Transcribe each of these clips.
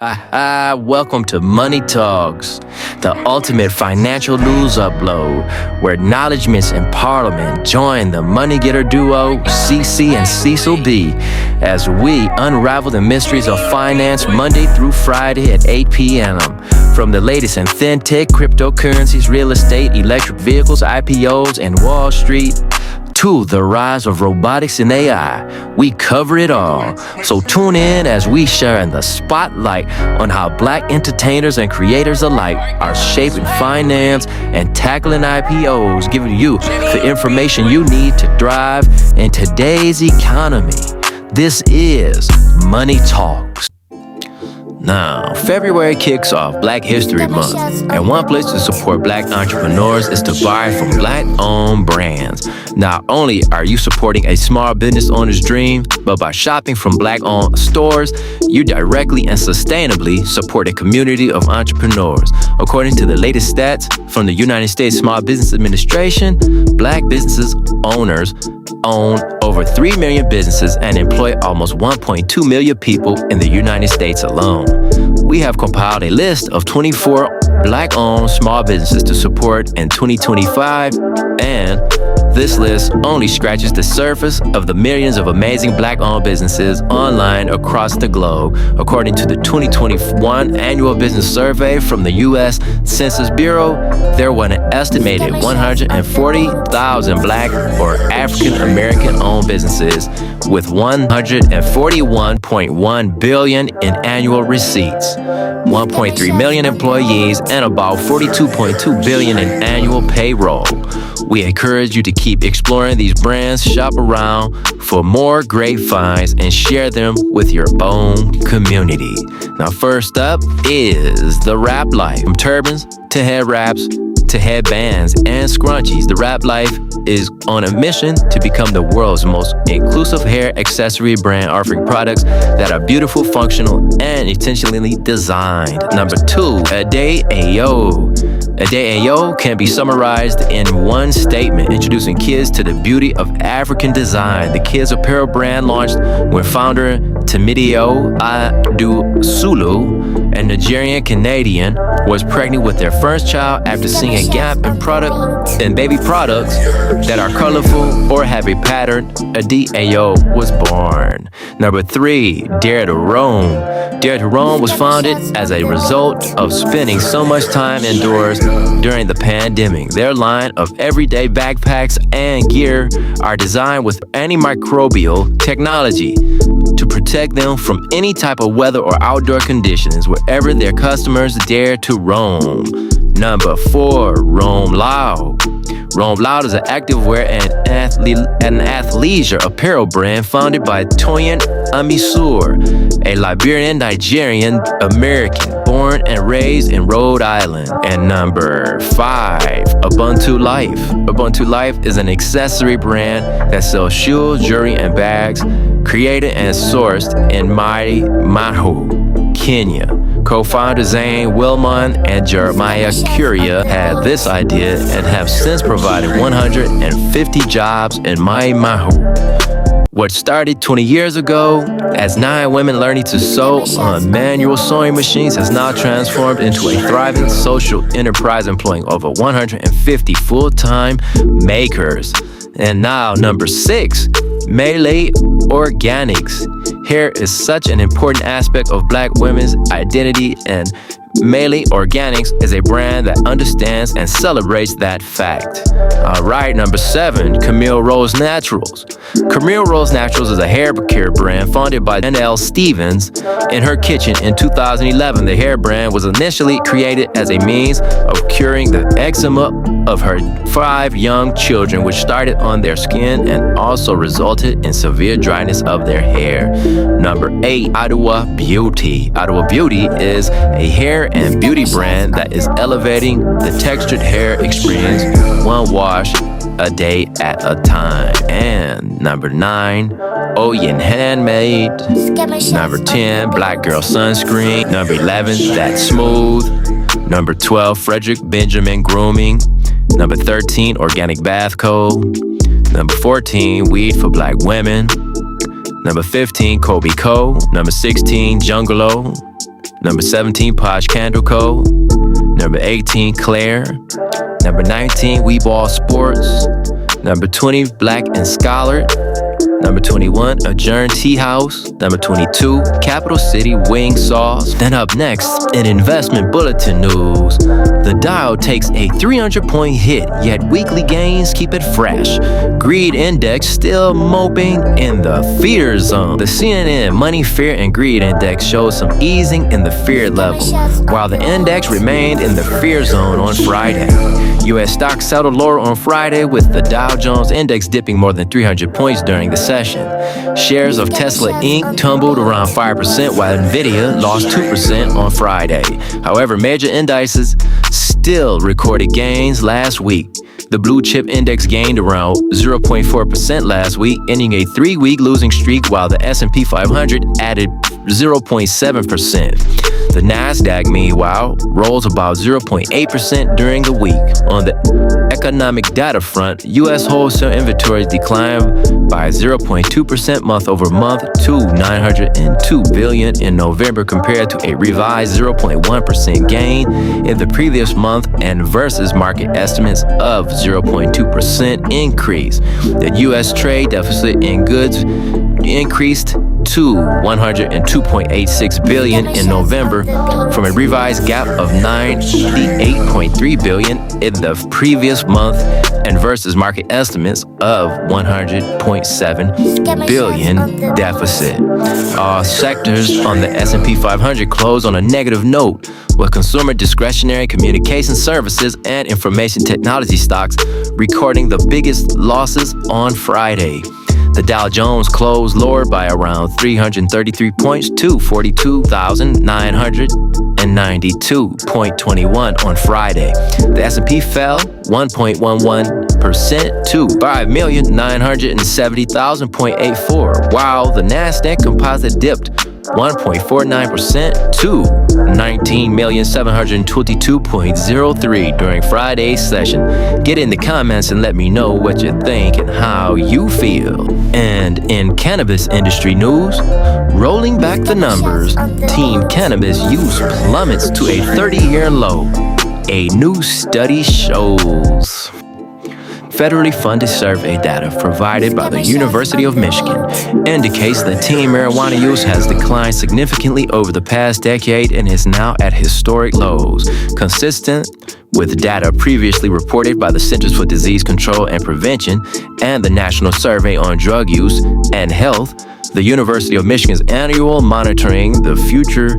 Welcome to Money Talks, the ultimate financial news upload, where knowledge meets empowerment join the money getter duo, CC and Cecil B, as we unravel the mysteries of finance Monday through Friday at 8 p.m. From the latest in fintech, cryptocurrencies, real estate, electric vehicles, IPOs, and Wall Street, to the rise of robotics and AI, we cover it all. So tune in as we share the spotlight on how Black entertainers and creators alike are shaping finance and tackling IPOs, giving you the information you need to thrive in today's economy. This is Money Talks. Now, February kicks off Black History Month, and one place to support Black entrepreneurs is to buy from Black-owned brands. Not only are you supporting a small business owner's dream, but by shopping from Black-owned stores, you directly and sustainably support a community of entrepreneurs. According to the latest stats from the United States Small Business Administration, Black businesses owners own over 3 million businesses and employ almost 1.2 million people in the United States alone. We have compiled a list of 24 Black-owned small businesses to support in 2025, and this list only scratches the surface of the millions of amazing Black-owned businesses online across the globe. According to the 2021 Annual Business Survey from the U.S. Census Bureau, there were an estimated 140,000 Black or African American-owned businesses with $141.1 billion in annual receipts, 1.3 million employees, and about $42.2 billion in annual payroll. We encourage you to keep exploring these brands, shop around for more great finds, and share them with your own community. Now, first up is the Wrap Life. From turbans to head wraps to headbands and scrunchies, the Wrap Life is on a mission to become the world's most inclusive hair accessory brand, offering products that are beautiful, functional, and intentionally designed. Number 2, A Day Ayo. A Day Ayo can be summarized in one statement, introducing kids to the beauty of African design. The kids apparel brand launched when founder Timidio Adusulu, a Nigerian Canadian, was pregnant with their first child after seeing a gap in baby products that are colorful or have a pattern. A Day Ayo was born. Number 3, Dare to Roam. Dare to Roam was founded as a result of spending so much time indoors during the pandemic. Their line of everyday backpacks and gear are designed with antimicrobial technology to protect them from any type of weather or outdoor conditions wherever their customers dare to roam. Number 4, Roam Loud. Roam Loud is an activewear and athleisure apparel brand founded by Toyin Amisur, a Liberian-Nigerian American born and raised in Rhode Island. And number 5, Ubuntu Life. Ubuntu Life is an accessory brand that sells shoes, jewelry, and bags created and sourced in Mai Mahu, Kenya. Co-founder Zane Wilmon and Jeremiah Curia had this idea and have since provided 150 jobs in Mai Mahu. What started 20 years ago as 9 women learning to sew on manual sewing machines has now transformed into a thriving social enterprise employing over 150 full-time makers. And now, number 6, Melee Organics. Hair is such an important aspect of Black women's identity, and Melee Organics is a brand that understands and celebrates that fact. All right, number 7, Camille Rose Naturals. Camille Rose Naturals is a hair care brand founded by Janelle Stevens in her kitchen in 2011. The hair brand was initially created as a means of curing the eczema of her 5 young children, which started on their skin and also resulted in severe dryness of their hair. Number 8, Ottawa Beauty. Ottawa Beauty is a hair and beauty brand that is elevating the textured hair experience one wash a day at a time. And number 9, Oyen Handmade. Number 10, Black Girl Sunscreen. Number 11, That's Smooth. Number 12, Frederick Benjamin Grooming. Number 13, Organic Bath Co. Number 14, Weed for Black Women. Number 15, Kobe Co. Number 16, Jungalow. Number 17, Posh Candle Co. Number 18, Claire. Number 19, Weeball Sports. Number 20, Black and Scholar. Number 21, Adjourn Tea House. Number 22, Capital City Wing Sauce. Then up next, in investment bulletin news, the Dow takes a 300-point hit, yet weekly gains keep it fresh. Greed index still moping in the fear zone. The CNN Money, Fear, and Greed Index shows some easing in the fear level, while the index remained in the fear zone on Friday. U.S. stocks settled lower on Friday, with the Dow Jones Index dipping more than 300 points during the session. Shares of Tesla Inc. tumbled around 5%, while Nvidia lost 2% on Friday. However, major indices still recorded gains last week. The blue chip index gained around 0.4% last week, ending a 3-week losing streak, while the S&P 500 added 0.7%. The Nasdaq, meanwhile, rose about 0.8% during the week. On the economic data front, U.S. wholesale inventories declined by 0.2% month over month to $902 billion in November, compared to a revised 0.1% gain in the previous month and versus market estimates of 0.2% increase. The U.S. trade deficit in goods increased to $102.86 billion in November, from a revised gap of $98.3 billion in the previous month and versus market estimates of $100.7 billion deficit. All sectors on the S&P 500 closed on a negative note, with consumer discretionary, communication services, and information technology stocks recording the biggest losses on Friday. The Dow Jones closed lower by around 333 points to 42,992.21 on Friday. The S&P fell 1.11% to 5,970,000.84, while the Nasdaq Composite dipped 1.49% to 19,722.03 during Friday's session. Get in the comments and let me know what you think and how you feel. And in cannabis industry news, rolling back the numbers, teen cannabis use plummets to a 30-year low. A new study shows. Federally funded survey data provided by the University of Michigan indicates that teen marijuana use has declined significantly over the past decade and is now at historic lows, consistent with data previously reported by the Centers for Disease Control and Prevention and the National Survey on Drug Use and Health. The University of Michigan's annual Monitoring the Future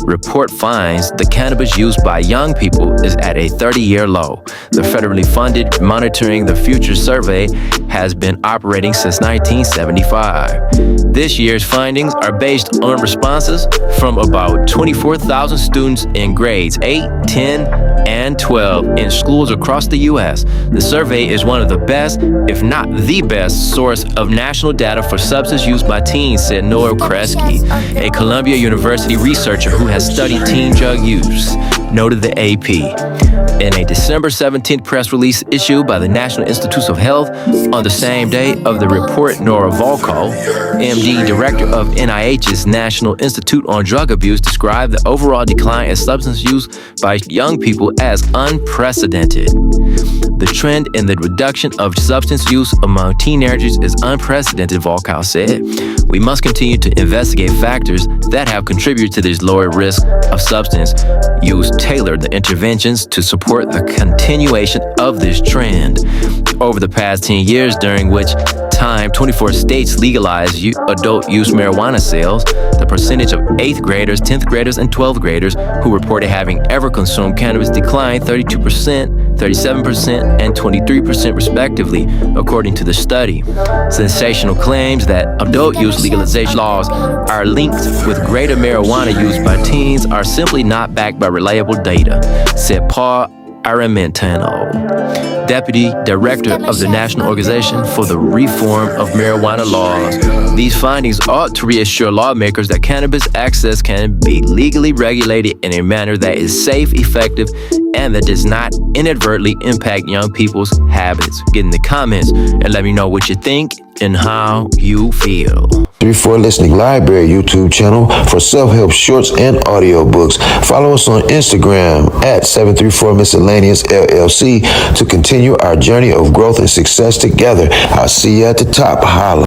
report finds the cannabis used by young people is at a 30-year low. The federally funded Monitoring the Future survey has been operating since 1975. This year's findings are based on responses from about 24,000 students in grades 8, 10, and 12 in schools across the U.S. The survey is one of the best, if not the best, source of national data for substance use by teens, said Noah Kresge, a Columbia University researcher who has studied teen drug use, noted the AP. In a December 17th press release issued by the National Institutes of Health on the same day of the report, Nora Volkow, MD, director of NIH's National Institute on Drug Abuse, described the overall decline in substance use by young people as unprecedented. The trend in the reduction of substance use among teenagers is unprecedented, Volkow said. We must continue to investigate factors that have contributed to this lower risk of substance use, tailor the interventions to support the continuation of this trend. Over the past 10 years, during which time 24 states legalized adult use marijuana sales, the percentage of 8th graders, 10th graders, and 12th graders who reported having ever consumed cannabis declined 32%, 37%, and 23% respectively, according to the study. Sensational claims that adult use legalization laws are linked with greater marijuana use by teens are simply not backed by reliable data, said Paul Aramentano, Deputy Director of the National Organization for the Reform of Marijuana Laws. These findings ought to reassure lawmakers that cannabis access can be legally regulated in a manner that is safe, effective, and that does not inadvertently impact young people's habits. Get in the comments and let me know what you think in how you feel. 34 Listening Library YouTube channel for self-help shorts and audiobooks. Follow us on Instagram at 734 Miscellaneous LLC to continue our journey of growth and success together. I'll see you at the top. Holla.